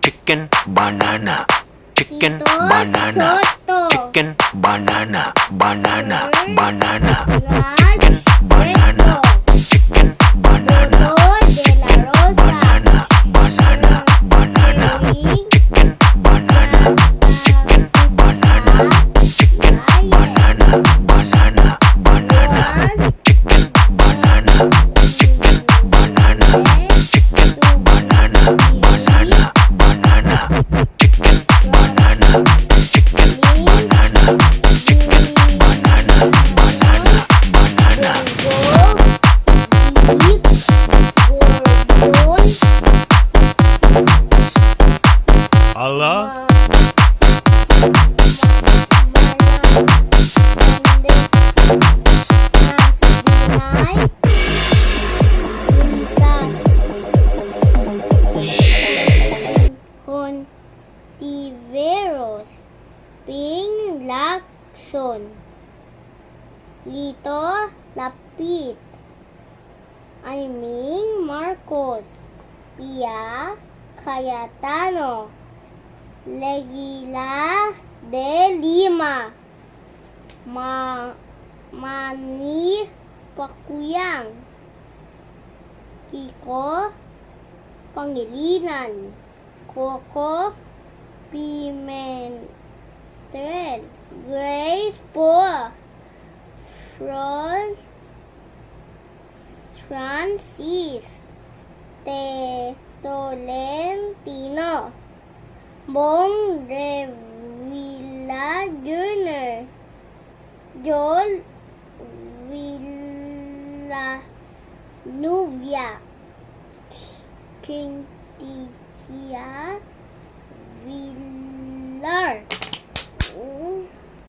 chicken, banana, chicken, Ito, banana, soto. chicken, banana, banana, banana, Nga, chicken, banana, chicken, banana, Soto de la Rosa. banana, banana, banana, Cherry, chicken, banana, chicken, banana, chicken, banana, banana, banana, chicken, banana, chicken, banana, chicken, banana, banana, banana, chicken, banana, chicken, banana, chicken, banana, banana, banana. Allah. Hontiveros, Ping Lacson, Lito Lapid, Aiming Marcos, Pia Cayetano, Legila de Lima, Manny Pacquiao, Kiko Pangilinan, Coco Pimentel, Grace Poor, Francis Tolentino, Bong Revilla Jr., Joel Villanueva, Quinticia